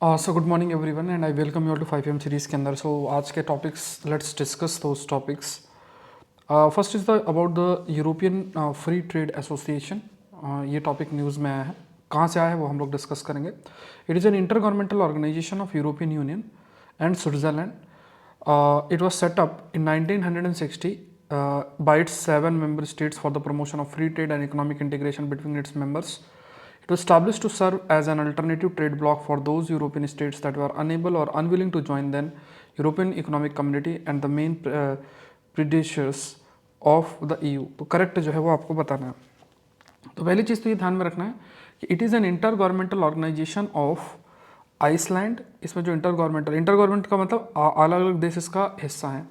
So good morning everyone and I welcome you all to 5 PM series के अंदर। सो आज के topics let's discuss those topics. First is the about the European free trade association. ये topic news में आया है, कहाँ से आया है वो हम लोग डिस्कस करेंगे। It is an inter governmental organisation of European union and Switzerland. It was set up in 1960 by its 7 member states for the promotion of free trade and economic integration between its members. It was established to serve as an alternative trade bloc for those European states that were unable or unwilling to join the European Economic Community and the main predecessors of the EU. तो correct जो है वो आपको बताना है. तो पहली चीज़ तो ये ध्यान में रखना है कि it is an inter governmental organisation of Iceland. इसमें जो इंटर गवर्नमेंट का मतलब अलग अलग देश इसका हिस्सा है.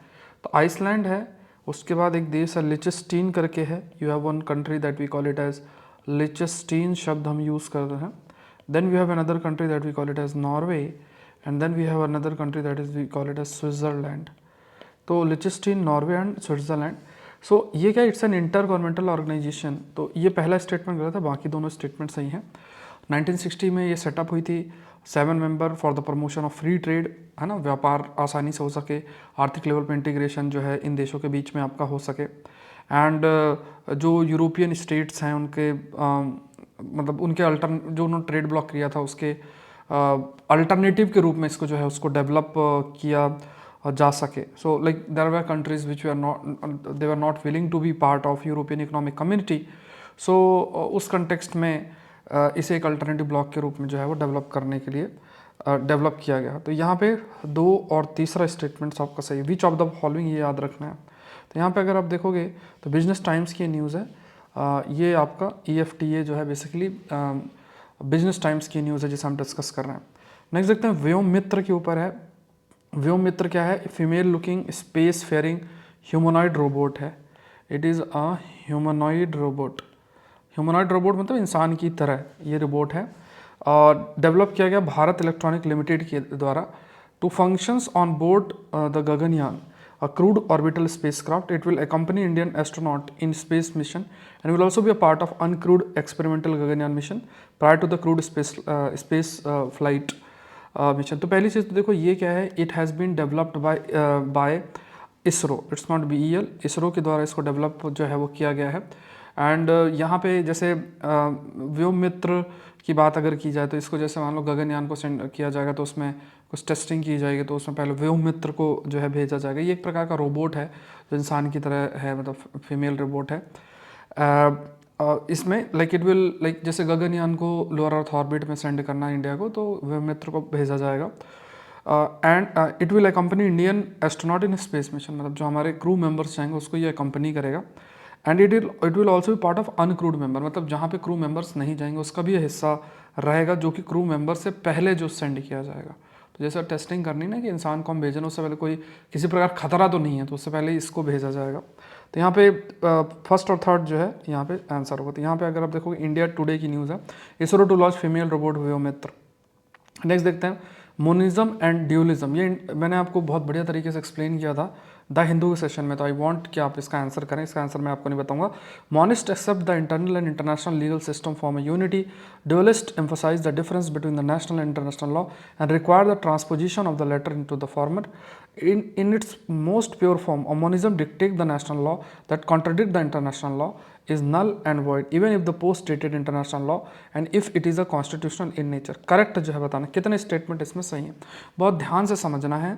तो आइसलैंड है, उसके बाद एक देश है लिचेस्टीन करके है. You have one country that we call it as Liechtenstein शब्द हम यूज़ कर रहे हैं. Then we have another country that we call it as Norway and then we have another country that is we call it as Switzerland. तो Liechtenstein, Norway and Switzerland. So ये क्या, it's an inter governmental organisation. तो ये पहला statement गलत है, बाकी दोनों स्टेटमेंट सही हैं. 1960 में ये सेटअप हुई थी. 7 member for the promotion of free trade, है ना, व्यापार आसानी से हो सके, आर्थिक लेवल पे इंटीग्रेशन जो है इन देशों के बीच में आपका हो सके. एंड जो यूरोपियन स्टेट्स हैं उनके मतलब उनके जो उन्होंने ट्रेड ब्लॉक किया था उसके अल्टरनेटिव के रूप में इसको जो है उसको डेवलप किया जा सके. So like there were countries which were not, they were not willing to be part of European Economic Community. So उस कंटेक्स्ट में इसे एक अल्टरनेटिव ब्लॉक के रूप में जो है वो डेवलप करने के लिए डेवलप किया गया. तो यहाँ पे 2 और तीसरा स्टेटमेंट्स आपका सही. विच ऑफ द फॉलोइंग ये याद रखना है. तो यहाँ पे अगर आप देखोगे तो बिजनेस टाइम्स की न्यूज़ है. ये आपका EFTA जो है बेसिकली बिजनेस टाइम्स की न्यूज़ है जिसे हम डिस्कस कर रहे हैं. नेक्स्ट देखते हैं व्योम मित्र के ऊपर है. व्योम मित्र क्या है? Female looking space faring humanoid robot है. It is a humanoid robot. Humanoid robot मतलब इंसान की तरह ये रोबोट है. डेवलप किया गया भारत इलेक्ट्रॉनिक लिमिटेड के द्वारा two functions on board the Gaganyaan, a crewed orbital spacecraft. It will accompany Indian astronaut in space mission and will also be a part of uncrewed experimental Gaganyaan mission prior to the crewed space flight mission. तो पहली चीज़ तो देखो ये क्या है, it has been developed by ISRO. It's not BEL. ISRO के द्वारा इसको डेवलप जो है वो किया गया है. एंड यहाँ पे जैसे व्योम मित्र की बात अगर की जाए तो इसको जैसे मान लो गगनयान को सेंड किया जाएगा तो उसमें कुछ टेस्टिंग की जाएगी, तो उसमें पहले व्योम मित्र को जो है भेजा जाएगा. ये एक प्रकार का रोबोट है जो इंसान की तरह है, मतलब फीमेल रोबोट है. इसमें लाइक इट विल लाइक जैसे गगनयान को लोअर अर्थ ऑर्बिट में सेंड करना है इंडिया को, तो व्योम मित्र को भेजा जाएगा. And it will accompany Indian astronaut in space mission, मतलब जो हमारे क्रू मेंबर्स जाएंगे उसको ये अकम्पनी करेगा. एंड इट विल ऑल्सो भी पार्ट ऑफ अनक्रूड मेंबर, मतलब जहाँ पे क्रू मेंबर्स नहीं जाएंगे उसका भी हिस्सा रहेगा जो कि क्रू मेंबर से पहले जो सेंड किया जाएगा. तो जैसे टेस्टिंग करनी ना कि इंसान को हम भेजना उससे पहले कोई किसी प्रकार खतरा तो नहीं है, तो उससे पहले इसको भेजा जाएगा. तो यहाँ पे फर्स्ट और थर्ड जो है यहाँ पे आंसर होगा. तो यहाँ पे अगर आप देखोगे इंडिया टुडे की न्यूज़ है, ISRO to launch female robot Vyommitra. Next देखते हैं मोनिज्म एंड ड्यूलिज्म. ये मैंने आपको बहुत बढ़िया तरीके से एक्सप्लेन किया था द हिंदू के सेशन में, तो आई वांट कि आप इसका आंसर करें. इसका आंसर मैं आपको नहीं बताऊंगा. Monist accept the internal and international legal system form a unity. Dualist emphasise the difference between the national and international law and require the transposition of the latter into the former. In its most pure form, monism dictates the national law that contradict the international law is null and void, even if the post-stated international law and if it is a constitutional in nature. Correct जो है बताना कितने statement इसमें सही हैं. बहुत ध्यान से समझना है,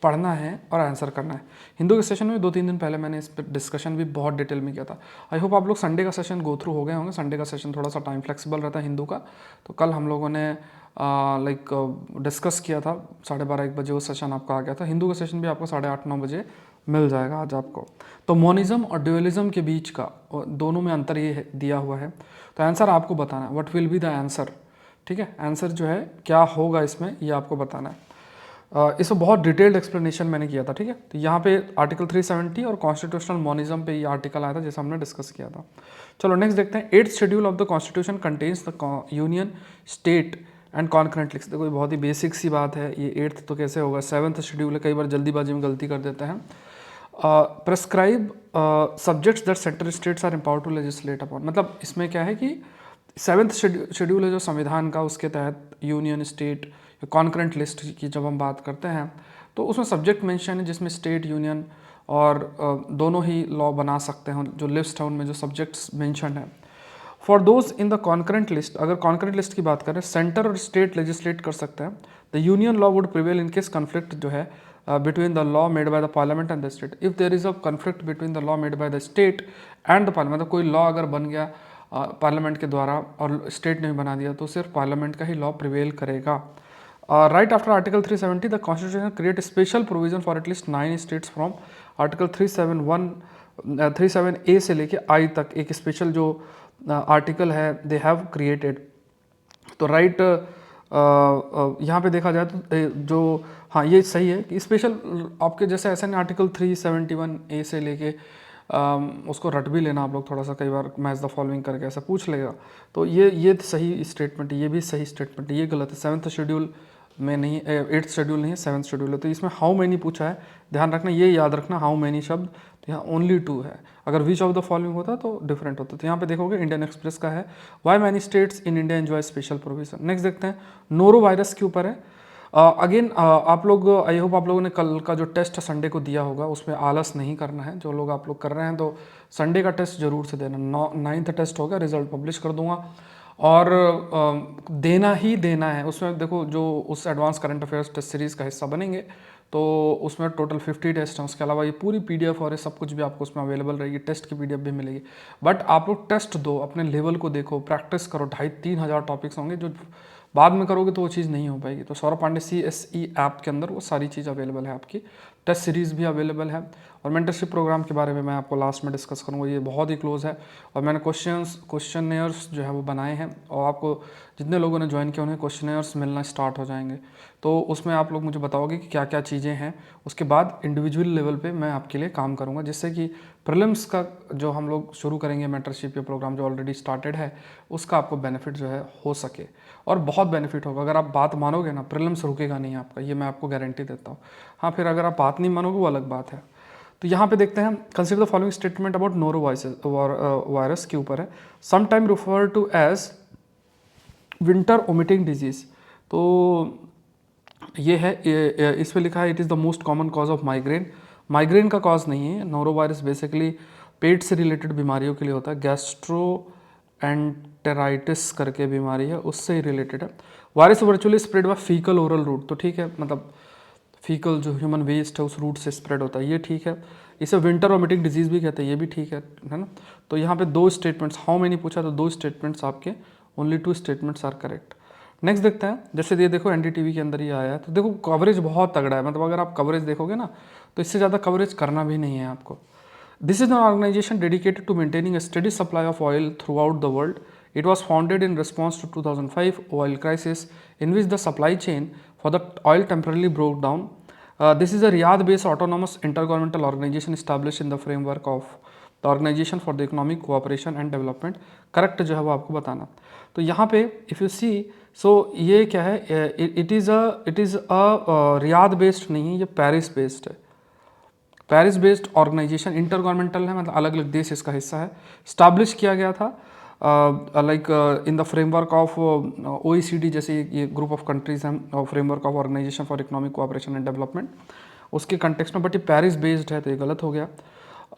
पढ़ना है और आंसर करना है. हिंदू के सेशन में 2-3 दिन पहले मैंने इस पर डिस्कशन भी बहुत डिटेल में किया था. आई होप आप लोग संडे का सेशन गो थ्रू हो गए होंगे. संडे का सेशन थोड़ा सा टाइम फ्लेक्सिबल रहता है हिंदू का. तो कल हम लोगों ने डिस्कस किया था 12:30-1 बजे वो सेशन आपका आ गया था. हिंदू का सेशन भी आपको 8:30-9 बजे मिल जाएगा आज आपको. तो मोनिज्म और ड्यूअलिज्म के बीच का दोनों में अंतर ये दिया हुआ है. तो आंसर आपको बताना है, what will be the answer. ठीक है, आंसर जो है क्या होगा इसमें ये आपको बताना है. इसमें बहुत डिटेल्ड एक्सप्लेनेशन मैंने किया था. ठीक है, तो यहाँ पे आर्टिकल 370 और कॉन्स्टिट्यूशनल मोनिज्म पे ये आर्टिकल आया था जैसे हमने डिस्कस किया था. चलो नेक्स्ट देखते हैं. 8th schedule of the constitution contains the union state and concurrent list. देखो बहुत ही बेसिक सी बात है ये. 8th तो कैसे होगा, 7th शेड्यूल है. कई बार जल्दीबाजी में गलती कर देते हैं. Prescribe subjects that central states are empowered to legislate upon. मतलब इसमें क्या है कि सेवेंथ शेड्यूल है जो संविधान का, उसके तहत यूनियन, स्टेट, कॉन्करेंट लिस्ट की जब हम बात करते हैं तो उसमें सब्जेक्ट मेंशन है जिसमें स्टेट, यूनियन और दोनों ही लॉ बना सकते हैं। जो लिस्ट है उनमें जो सब्जेक्ट्स मेंशन है, for those in the concurrent list, अगर कॉन्करेंट लिस्ट की बात करें, सेंटर और स्टेट लेजिस्लेट कर सकते हैं। The union law would prevail in case conflict जो है between the law made by the parliament and the state. If there is a conflict between the law made by the state and the parliament, मतलब कोई law अगर बन गया parliament के द्वारा और स्टेट ने भी बना दिया तो सिर्फ पार्लियामेंट का ही लॉ प्रिवेल करेगा। Right after article 370 the constitution create special provision for at least 9 states from article 37A से लेके आई तक एक स्पेशल जो आर्टिकल है दे हैव क्रिएटेड। तो राइट यहाँ पे देखा जाए तो जो हाँ ये सही है कि स्पेशल आपके जैसे ऐसा नहीं आर्टिकल 371A से लेके उसको रट भी लेना आप लोग थोड़ा सा, कई बार मैच द फॉलोइंग करके ऐसा पूछ लेगा। तो ये सही स्टेटमेंट है, ये भी सही स्टेटमेंट है, ये गलत है। सेवन्थ शेड्यूल में नहीं, एट्थ शेड्यूल नहीं है, सेवन्थ शेड्यूल है। तो इसमें हाउ मैनी पूछा है, ध्यान रखना, ये याद रखना, हाउ मैनी शब्द, तो यहाँ ओनली 2 है। अगर विच ऑफ द फॉलोइंग होता तो डिफरेंट होता। तो यहाँ पे देखोगे इंडियन एक्सप्रेस का है why many states in India enjoy special provision. Next देखते हैं, नोरो वायरस के ऊपर है। अगेन आप लोग, आई होप आप लोगों ने कल का जो टेस्ट संडे को दिया होगा उसमें आलस नहीं करना है। जो लोग आप लोग कर रहे हैं तो संडे का टेस्ट जरूर से देना। 9th टेस्ट होगा, रिजल्ट पब्लिश कर दूंगा और देना ही देना है। उसमें देखो जो उस advance current affairs test series का हिस्सा बनेंगे तो उसमें टोटल 50 टेस्ट हैं। उसके अलावा ये पूरी PDF और ये सब कुछ भी आपको उसमें अवेलेबल रहेगी, टेस्ट की PDF भी मिलेगी। बट आप लोग टेस्ट दो, अपने लेवल को देखो, प्रैक्टिस करो। 2,500-3 हज़ार टॉपिक्स होंगे जो बाद में करोगे तो वो चीज़ नहीं हो पाएगी। तो सौरभ पांडे CSE ऐप के अंदर वो सारी चीज़ अवेलेबल है, आपकी टेस्ट सीरीज़ भी अवेलेबल है। और मेंटरशिप प्रोग्राम के बारे में मैं आपको लास्ट में डिस्कस करूँगा, ये बहुत ही क्लोज है। और मैंने क्वेश्चनेयर्स जो है वो बनाए हैं और आपको जितने लोगों ने ज्वाइन किया उन्हें क्वेश्चनेयर्स मिलना स्टार्ट हो जाएंगे। तो उसमें आप लोग मुझे बताओगे कि क्या क्या चीज़ें हैं। उसके बाद इंडिविजुअल लेवल पे मैं आपके लिए काम करूँगा, जिससे कि प्रीलिम्स का जो हम लोग शुरू करेंगे मेंटरशिप या प्रोग्राम जो ऑलरेडी स्टार्टेड है उसका आपको बेनिफिट जो है हो सके। और बहुत बेनिफिट होगा अगर आप बात मानोगे ना, प्रीलिम्स रुकेगा नहीं आपका, ये मैं आपको गारंटी देता हूँ। हाँ, फिर अगर आप बात नहीं मानोगे वो अलग बात है। तो यहाँ पे देखते हैं, consider the following statement about noro virus के ऊपर है। Some time refer to as winter vomiting disease. तो ये है, इस पे लिखा है it is the most common cause of migraine. Migraine का कॉज नहीं है, नोरो वायरस बेसिकली पेट से रिलेटेड बीमारियों के लिए होता है। गैस्ट्रो एंटेराइटिस करके बीमारी है, उससे ही रिलेटेड है। Virus virtually spread by faecal oral route, तो ठीक है, मतलब फीकल जो ह्यूमन वेस्ट है उस रूट से स्प्रेड होता है, ये ठीक है। इसे विंटर वोमिटिंग डिजीज भी कहते हैं, ये भी ठीक है ना। तो यहाँ पे 2 स्टेटमेंट्स, हाउ मैनी पूछा तो 2 स्टेटमेंट्स आपके, only 2 statements are correct. Next देखते हैं, जैसे ये देखो NDTV के अंदर ही आया है। तो देखो कवरेज बहुत तगड़ा है, मतलब अगर आप कवरेज देखोगे ना तो इससे ज़्यादा कवरेज करना भी नहीं है आपको। This is an organisation dedicated to maintaining a steady supply of oil throughout the world. It was founded in response to 2005 oil crisis in which the supply chain for the oil temporarily broke down. This is a Riyadh-based autonomous intergovernmental organization established in the framework of the Organization for the Economic Cooperation and Development. Correct जो है वो आपको बताना। तो यहाँ पे if you see, सो ये क्या है, it is a Riyadh based नहीं है, ये पेरिस बेस्ड है। Paris based organisation, inter governmental है, मतलब अलग अलग देश इसका हिस्सा है। स्टैब्लिश किया गया था like in the framework of OECD, जैसे ये ग्रुप ऑफ कंट्रीज हैं, framework of organisation for economic cooperation and development, उसके कंटेक्स्ट में। बट ये पेरिस बेस्ड है तो ये गलत हो गया।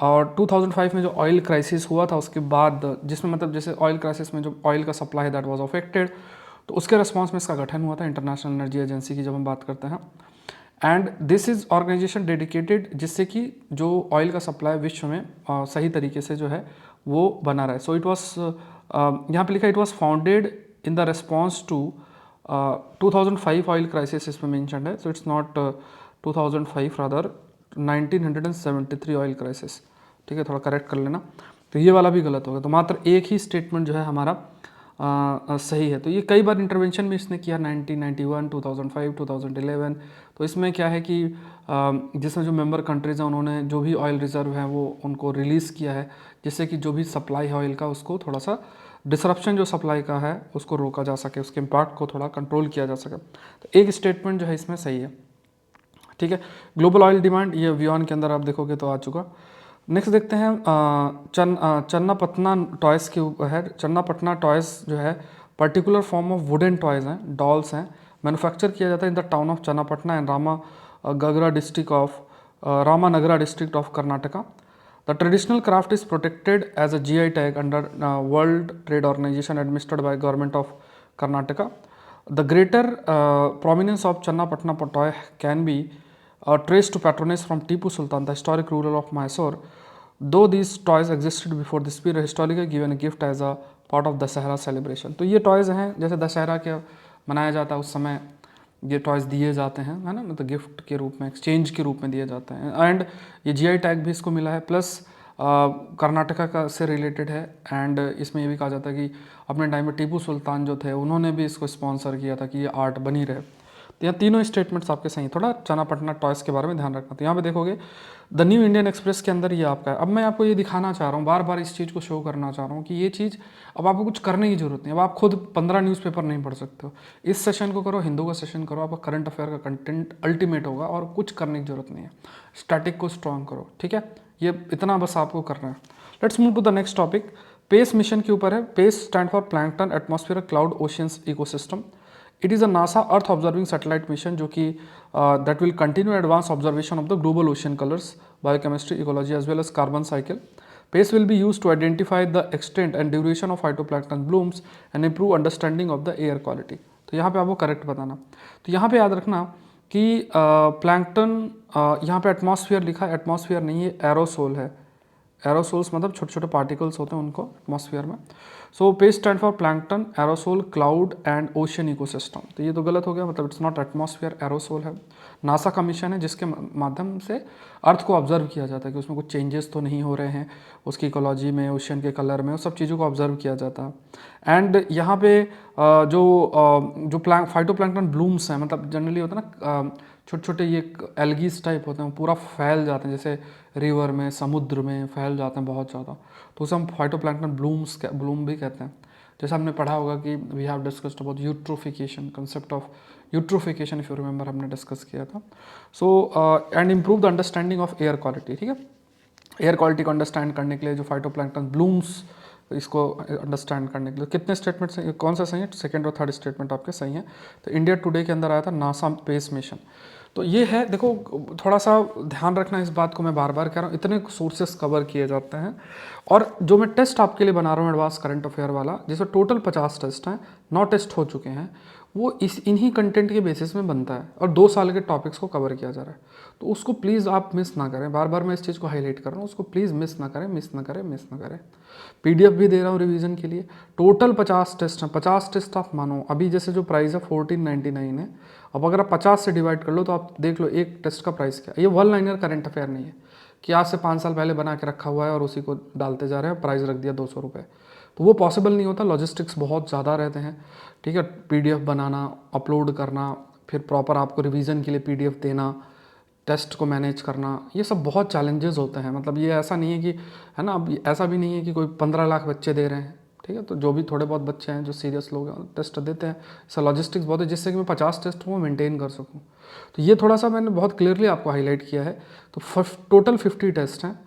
और 2005 में जो ऑयल क्राइसिस हुआ था उसके बाद, जिसमें मतलब जैसे ऑयल क्राइसिस में जो ऑयल का सप्लाई दैट वाज अफेक्टेड, तो उसके रिस्पॉन्स में इसका गठन हुआ था, इंटरनेशनल एनर्जी एजेंसी की जब हम बात करते हैं। And this is organisation dedicated, जिससे कि जो ऑयल का सप्लाई विश्व में सही तरीके से जो है वो बना रहे। सो इट वॉज, यहाँ पे लिखा it was founded in the response to 2005 oil crisis, इसमें मेंशन है। So it's not 2005, rather 1973 oil crisis, ठीक है, थोड़ा करेक्ट कर लेना। तो ये वाला भी गलत होगा। तो मात्र एक ही स्टेटमेंट जो है हमारा सही है। तो ये कई बार इंटरवेंशन भी इसने किया, 1991, 2005, 2011। तो इसमें क्या है कि जिसमें जो मेंबर कंट्रीज़ हैं उन्होंने जो भी ऑयल रिजर्व है वो उनको रिलीज़ किया है, जिससे कि जो भी सप्लाई है ऑयल का उसको थोड़ा सा डिसरप्शन जो सप्लाई का है उसको रोका जा सके, उसके इम्पैक्ट को थोड़ा कंट्रोल किया जा सके। तो एक स्टेटमेंट जो है इसमें सही है, ठीक है। ग्लोबल ऑयल डिमांड, ये वियॉन के अंदर आप देखोगे तो आ चुका। नेक्स्ट देखते हैं चन्नापटना टॉयज़ के ऊपर है। चन्नापटना टॉयज़ जो है particular form of wooden toys हैं, डॉल्स हैं, मैन्युफैक्चर किया जाता है in the town of Channapatna and Ramanagara district of Karnataka. The traditional craft is protected as a GI tag under World Trade Organisation administered by government of Karnataka. The greater prominence of Channapatna toy can be traced to patronage from Tipu Sultan, the historic ruler of Mysore. Though these toys existed before this period, historically given a gift as a part of Dasahara celebration. तो ये toys हैं जैसे दशहरा के मनाया जाता है उस समय ये टॉयज़ दिए जाते हैं, है ना, मतलब गिफ्ट के रूप में, एक्सचेंज के रूप में दिए जाते हैं। एंड ये GI टैग भी इसको मिला है, प्लस कर्नाटका का से रिलेटेड है। एंड इसमें ये भी कहा जाता है कि अपने टाइम में टीपू सुल्तान जो थे उन्होंने भी इसको स्पॉन्सर किया था कि ये आर्ट बनी रहे। तो यहाँ तीनों स्टेटमेंट्स आपके सही। थोड़ा चन्नापटना टॉयज़ के बारे में ध्यान रखना। तो यहाँ पे देखोगे द न्यू इंडियन एक्सप्रेस के अंदर ये आपका है। अब मैं आपको ये दिखाना चाह रहा हूँ, बार बार इस चीज़ को शो करना चाह रहा हूँ कि ये चीज़ अब आपको कुछ करने की जरूरत नहीं। अब आप खुद 15 न्यूज़पेपर नहीं पढ़ सकते हो। इस सेशन को करो, हिंदू का सेशन करो, आपका करंट अफेयर का कंटेंट अल्टीमेट होगा और कुछ करने की जरूरत नहीं है। स्टैटिक को स्ट्रॉन्ग करो, ठीक है, ये इतना बस आपको करना है। Let's move to the next topic. PACE mission के ऊपर है। PACE stand for plankton atmosphere cloud oceans ecosystem. It is a NASA earth observing satellite mission जो कि that will continue advance observation of the global ocean colours, biochemistry, ecology as well as carbon cycle. PACE will be used to identify the extent and duration of phytoplankton blooms and improve understanding of the air quality. तो यहाँ पे आपको correct बताना। तो यहाँ पे याद रखना कि प्लैंकटन यहाँ पे एटमॉस्फेयर लिखा है, एटमॉस्फेयर नहीं है, एरोसोल है। एरोसोल्स मतलब छोटे छोटे पार्टिकल्स होते हैं उनको एटमॉस्फेयर में। So PACE stand for plankton, aerosol, cloud and ocean ecosystem. तो ये तो गलत हो गया, मतलब इट्स नॉट एटमॉस्फेयर, एरोसोल है। नासा का मिशन है जिसके माध्यम से अर्थ को ऑब्जर्व किया जाता है कि उसमें कुछ चेंजेस तो नहीं हो रहे हैं उसकी इकोलॉजी में, ओशियन के कलर में, उस सब चीज़ों को ऑब्जर्व किया जाता है। एंड यहाँ पे जो फाइटोप्लैंक्टन ब्लूम्स हैं, मतलब जनरली होता है ना छोटे छोटे ये एल्गीज टाइप होते हैं, पूरा फैल जाते हैं, जैसे रिवर में, समुद्र में फैल जाते हैं बहुत ज़्यादा, तो उसे हम फाइटोप्लैंक्टन ब्लूम भी कहते हैं। जैसे हमने पढ़ा होगा कि we have discussed about eutrophication, concept of eutrophication if you remember, हमने डिस्कस किया था। So and improve the understanding of air quality, ठीक है। एयर क्वालिटी को अंडरस्टैंड करने के लिए जो फाइटोप्लैंक्टन ब्लूम्स, इसको अंडरस्टैंड करने के लिए कितने स्टेटमेंट सही, कौन सा सही है, सेकंड और थर्ड स्टेटमेंट आपके सही हैं। तो इंडिया टुडे के अंदर आया था नासा पेस मिशन। तो ये है, देखो थोड़ा सा ध्यान रखना इस बात को, मैं बार बार कह रहा हूँ, इतने सोर्सेस कवर किए जाते हैं। और जो मैं टेस्ट आपके लिए बना रहा हूँ एडवांस करंट अफेयर वाला, जिसमें टोटल 50 टेस्ट हैं, 9 टेस्ट हो चुके हैं, वो इन्हीं कंटेंट के बेसिस में बनता है और 2 साल के टॉपिक्स को कवर किया जा रहा है। तो उसको प्लीज़ आप मिस ना करें, बार बार मैं इस चीज़ को हाईलाइट कर रहा हूँ, उसको प्लीज़ मिस ना करें। PDF भी दे रहा हूँ रिवीजन के लिए। टोटल 50 टेस्ट हैं, 50 टेस्ट आप मानो, अभी जैसे जो प्राइस है 1499 है, अब अगर आप 50 से डिवाइड कर लो तो आप देख लो एक टेस्ट का प्राइस क्या है। ये वन लाइनर करंट अफेयर नहीं है कि आज से 5 साल पहले बना के रखा हुआ है और उसी को डालते जा रहे हैं, प्राइस रख दिया 200 रुपये, तो वो पॉसिबल नहीं होता। लॉजिस्टिक्स बहुत ज़्यादा रहते हैं, ठीक है। PDF बनाना, अपलोड करना, फिर प्रॉपर आपको रिवीजन के लिए PDF देना, टेस्ट को मैनेज करना, ये सब बहुत चैलेंजेस होते हैं। मतलब ये ऐसा नहीं है कि, है ना, अब ऐसा भी नहीं है कि कोई 15 लाख बच्चे दे रहे हैं, ठीक है। तो जो भी थोड़े बहुत बच्चे हैं जो सीरियस लोग हैं टेस्ट देते हैं, इसका लॉजिस्टिक्स बहुत है, जिससे कि मैं 50 टेस्ट वो मेंटेन कर सकूं। तो ये थोड़ा सा मैंने बहुत क्लियरली आपको हाईलाइट किया है। तो टोटल 50 टेस्ट हैं,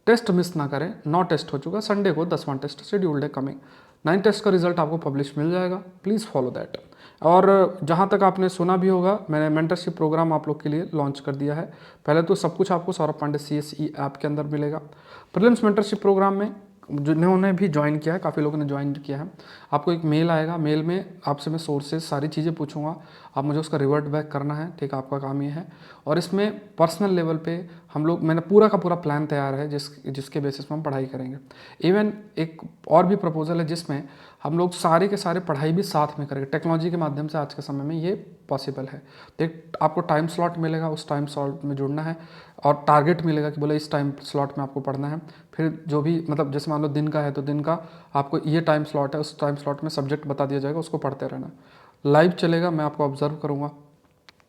टेस्ट मिस ना करें। 9 टेस्ट हो चुका, संडे को 10वां टेस्ट शेड्यूल्ड है कमिंग। 9 टेस्ट का रिजल्ट आपको पब्लिश मिल जाएगा, प्लीज़ फॉलो दैट। और जहाँ तक आपने सुना भी होगा, मैंने मेंटरशिप प्रोग्राम आप लोग के लिए लॉन्च कर दिया है। पहले तो सब कुछ आपको सौरभ पांडे CSE ऐप के अंदर मिलेगा। प्रीलिम्स मेंटरशिप प्रोग्राम में जिन्होंने भी ज्वाइन किया है, काफ़ी लोगों ने ज्वाइन किया है, आपको एक मेल आएगा, मेल में आपसे मैं सोर्सेज सारी चीज़ें पूछूंगा, आप मुझे उसका रिवर्ट बैक करना है, ठीक है, आपका काम ये है। और इसमें पर्सनल लेवल पे हम लोग, मैंने पूरा का पूरा प्लान तैयार है जिसके बेसिस पर हम पढ़ाई करेंगे। इवन एक और भी प्रपोजल है जिसमें हम लोग सारे के सारे पढ़ाई भी साथ में करेंगे। टेक्नोलॉजी के माध्यम से आज के समय में ये पॉसिबल है। तो एक आपको टाइम स्लॉट मिलेगा, उस टाइम स्लॉट में जुड़ना है और टारगेट मिलेगा कि बोले इस टाइम स्लॉट में आपको पढ़ना है। फिर जो भी, मतलब जैसे मान लो दिन का है तो दिन का आपको ये टाइम स्लॉट है, उस टाइम स्लॉट में सब्जेक्ट बता दिया जाएगा, उसको पढ़ते रहना। लाइव चलेगा, मैं आपको ऑब्जर्व करूँगा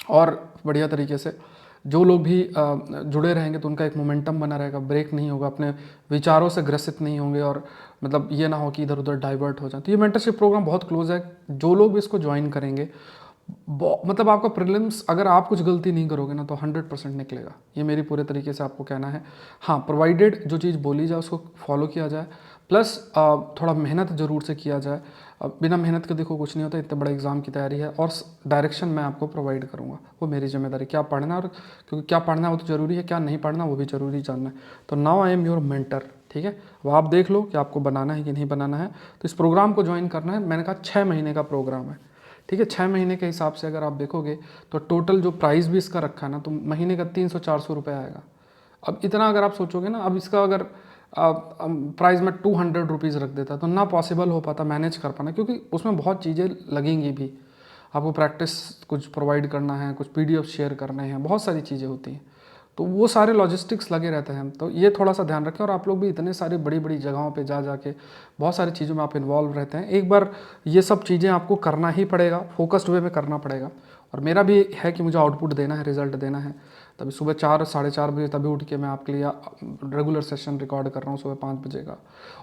और बढ़िया तरीके से जो लोग भी जुड़े रहेंगे तो उनका एक मोमेंटम बना रहेगा, ब्रेक नहीं होगा, अपने विचारों से ग्रसित नहीं होंगे और मतलब ये ना हो कि इधर उधर डाइवर्ट हो जाए। तो ये मेंटरशिप प्रोग्राम बहुत क्लोज है। जो लोग भी इसको ज्वाइन करेंगे मतलब आपका प्रीलिम्स अगर आप कुछ गलती नहीं करोगे ना तो 100% निकलेगा, ये मेरी पूरे तरीके से आपको कहना है। हाँ, प्रोवाइडेड जो चीज़ बोली जाए उसको फॉलो किया जाए, प्लस थोड़ा मेहनत ज़रूर से किया जाए। बिना मेहनत के देखो कुछ नहीं होता, इतने बड़े एग्ज़ाम की तैयारी है और डायरेक्शन मैं आपको प्रोवाइड करूँगा, वो मेरी जिम्मेदारी। क्या पढ़ना है और क्योंकि क्या पढ़ना है वो तो ज़रूरी है, क्या नहीं पढ़ना वो भी ज़रूरी जानना है। तो now I am your mentor, ठीक है। अब आप देख लो कि आपको बनाना है कि नहीं बनाना है। तो इस प्रोग्राम को ज्वाइन करना है, मैंने कहा 6 महीने का प्रोग्राम है, ठीक है। 6 महीने के हिसाब से अगर आप देखोगे तो टोटल जो प्राइस भी इसका रखा है ना, तो महीने का 300-400 रुपये आएगा। अब इतना अगर आप सोचोगे ना, अब इसका अगर प्राइस में 200 रुपीज़ रख देता तो ना पॉसिबल हो पाता मैनेज कर पाना, क्योंकि उसमें बहुत चीज़ें लगेंगी भी। आपको प्रैक्टिस कुछ प्रोवाइड करना है, कुछ पीडीएफ शेयर करने हैं, बहुत सारी चीज़ें होती हैं, तो वो सारे लॉजिस्टिक्स लगे रहते हैं। तो ये थोड़ा सा ध्यान रखें। और आप लोग भी इतने सारी बड़ी बड़ी जगहों पे जा जाके बहुत सारी चीज़ों में आप इन्वॉल्व रहते हैं, एक बार ये सब चीज़ें आपको करना ही पड़ेगा, फोकस्ड वे में करना पड़ेगा। और मेरा भी है कि मुझे आउटपुट देना है, रिजल्ट देना है। तभी सुबह 4-4:30 बजे तभी उठ के मैं आपके लिए रेगुलर सेशन रिकॉर्ड कर रहा हूँ सुबह 5 बजे का।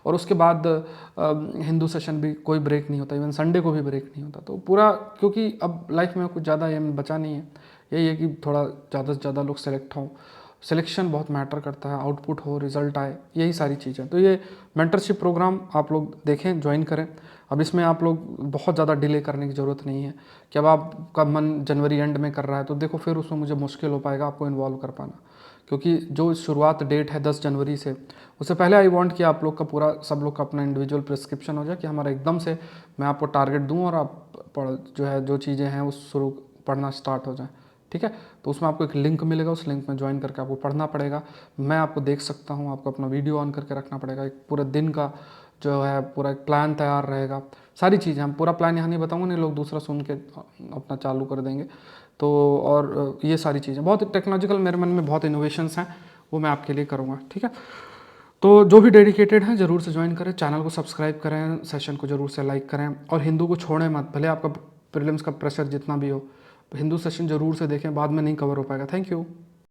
और उसके बाद हिंदू सेशन भी कोई ब्रेक नहीं होता, इवन संडे को भी ब्रेक नहीं होता। तो पूरा, क्योंकि अब लाइफ में कुछ ज़्यादा एम बचा नहीं है, यही है कि थोड़ा ज़्यादा से ज़्यादा लोग सेलेक्ट हों। सिलेक्शन बहुत मैटर करता है, आउटपुट हो, रिजल्ट आए, यही सारी चीज़ें। तो ये मेंटरशिप प्रोग्राम आप लोग देखें, ज्वाइन करें। अब इसमें आप लोग बहुत ज़्यादा डिले करने की ज़रूरत नहीं है कि अब आपका मन जनवरी एंड में कर रहा है तो देखो फिर उसमें मुझे मुश्किल हो पाएगा आपको इन्वॉल्व कर पाना, क्योंकि जो शुरुआत डेट है 10 जनवरी से, उससे पहले आई वांट कि आप लोग का पूरा, सब लोग का अपना इंडिविजुअल प्रिस्क्रिप्शन हो जाए, कि हमारा एकदम से मैं आपको टारगेट दूँ और आप जो है जो चीज़ें हैं उस शुरू पढ़ना स्टार्ट हो जाए, ठीक है। तो उसमें आपको एक लिंक मिलेगा, उस लिंक में ज्वाइन करके आपको पढ़ना पड़ेगा। मैं आपको देख सकता हूँ, आपको अपना वीडियो ऑन करके रखना पड़ेगा, एक पूरे दिन का जो है पूरा एक प्लान तैयार रहेगा, सारी चीज़ें। हम पूरा प्लान यहाँ नहीं बताऊँगा, नहीं लोग दूसरा सुन के अपना चालू कर देंगे। तो और ये सारी चीज़ें बहुत टेक्नोलॉजिकल, मेरे मन में बहुत इनोवेशंस हैं, वो मैं आपके लिए करूँगा, ठीक है। तो जो भी डेडिकेटेड हैं ज़रूर से ज्वाइन करें, चैनल को सब्सक्राइब करें, सेशन को ज़रूर से लाइक करें, और हिंदू को छोड़ें मत, भले आपका प्रीलिम्स का प्रेशर जितना भी हो, हिंदू सेशन ज़रूर से देखें, बाद में नहीं कवर हो पाएगा। Thank you.